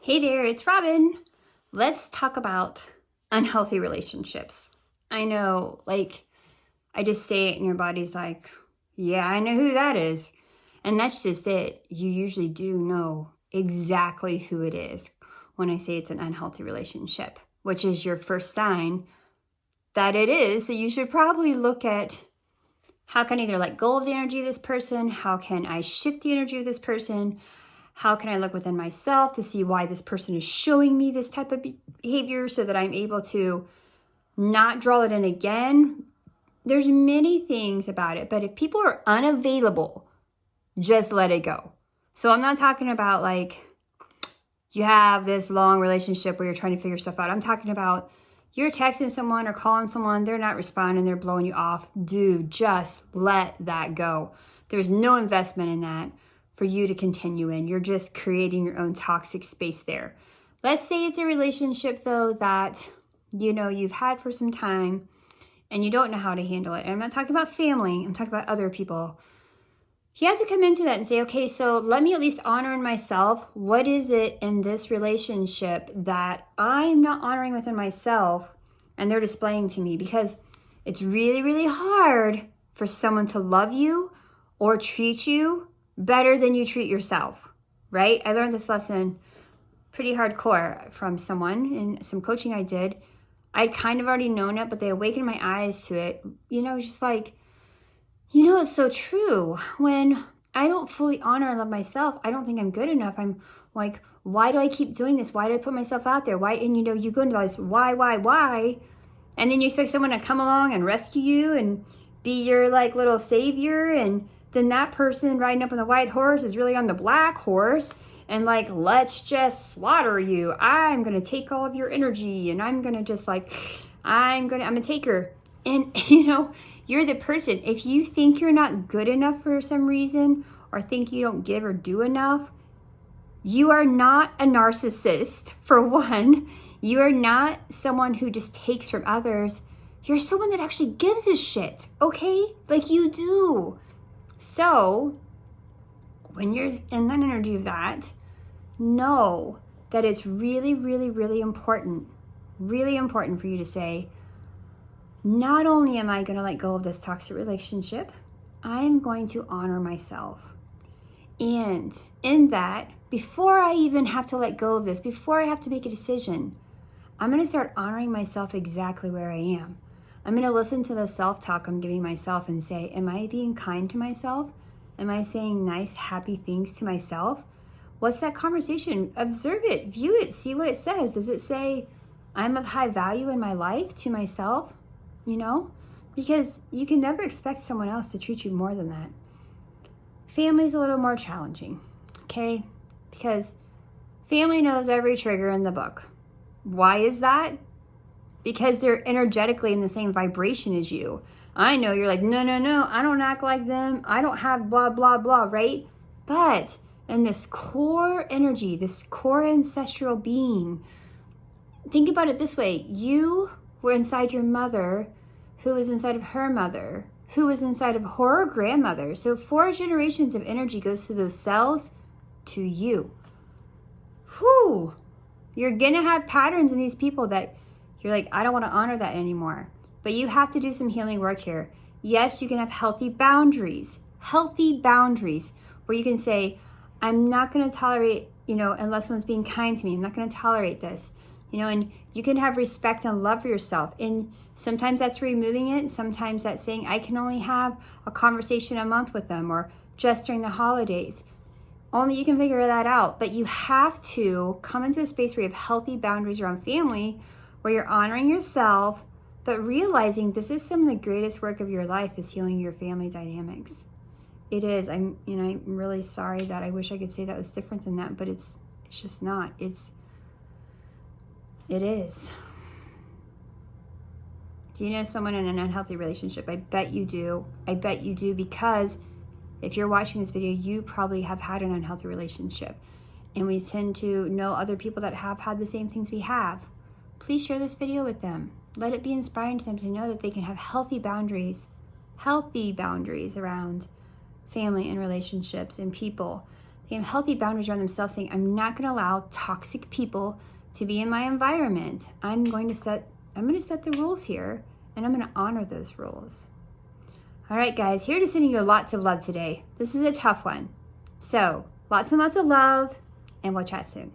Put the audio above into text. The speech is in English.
Hey there, it's Robin. Let's talk about unhealthy relationships. I know, I just say it and your body's like, yeah, I know who that is. And that's just it. You usually do know exactly who it is when I say it's an unhealthy relationship, which is your first sign that it is. So you should probably look at how can I either let go of the energy of this person? How can I shift the energy of this person? How can I look within myself to see why this person is showing me this type of behavior so that I'm able to not draw it in again? There's many things about it, but if people are unavailable, just let it go. So I'm not talking about like you have this long relationship where you're trying to figure stuff out. I'm talking about you're texting someone or calling someone, they're not responding, they're blowing you off. Dude, just let that go. There's no investment in that for you to continue in. You're just creating your own toxic space there. Let's say it's a relationship though that, you've had for some time and you don't know how to handle it. And I'm not talking about family, I'm talking about other people. You have to come into that and say, okay, so let me at least honor in myself. What is it in this relationship that I'm not honoring within myself and they're displaying to me? Because it's really, really hard for someone to love you or treat you better than you treat yourself, right? I learned this lesson pretty hardcore from someone in some coaching I did. I'd kind of already known it, but they awakened my eyes to it. Just like, it's so true. When I don't fully honor and love myself, I don't think I'm good enough. I'm like, why do I keep doing this? Why do I put myself out there? Why? And you go into this, why? And then you expect someone to come along and rescue you and be your like little savior, and then that person riding up on the white horse is really on the black horse and like, let's just slaughter you. I'm going to take all of your energy and I'm going to just like, I'm a taker. And you're the person. If you think you're not good enough for some reason or think you don't give or do enough, you are not a narcissist, for one. You are not someone who just takes from others. You're someone that actually gives a shit, okay? Like you do. So when you're in that energy of that, know that it's really, really, really important for you to say, not only am I going to let go of this toxic relationship, I am going to honor myself. And in that, before I even have to let go of this, before I have to make a decision, I'm going to start honoring myself exactly where I am. I'm going to listen to the self-talk I'm giving myself and say, am I being kind to myself? Am I saying nice, happy things to myself? What's that conversation? Observe it, view it, see what it says. Does it say, I'm of high value in my life to myself? Because you can never expect someone else to treat you more than that. Family's a little more challenging, okay? Because family knows every trigger in the book. Why is that? Because they're energetically in the same vibration as you. I know you're like, no, I don't act like them. I don't have blah, blah, blah, right? But in this core energy, this core ancestral being, think about it this way. You were inside your mother, who was inside of her mother, who was inside of her grandmother. So 4 generations of energy goes through those cells to you. Whew. You're going to have patterns in these people that you're like, I don't want to honor that anymore. But you have to do some healing work here. Yes, you can have healthy boundaries where you can say, I'm not going to tolerate, unless someone's being kind to me, I'm not going to tolerate this. And you can have respect and love for yourself. And sometimes that's removing it. Sometimes that's saying, I can only have a conversation a month with them or just during the holidays. Only you can figure that out. But you have to come into a space where you have healthy boundaries around family, where you're honoring yourself, but realizing this is some of the greatest work of your life is healing your family dynamics. It is. I'm really sorry that I wish I could say that was different than that, but it's just not. It is. Do you know someone in an unhealthy relationship? I bet you do. I bet you do, because if you're watching this video, you probably have had an unhealthy relationship. And we tend to know other people that have had the same things we have. Please share this video with them. Let it be inspiring to them to know that they can have healthy boundaries around family and relationships and people. They have healthy boundaries around themselves, saying, I'm not going to allow toxic people to be in my environment. I'm going to set the rules here, and I'm going to honor those rules. All right, guys, here to sending you lots of love today. This is a tough one. So lots and lots of love, and we'll chat soon.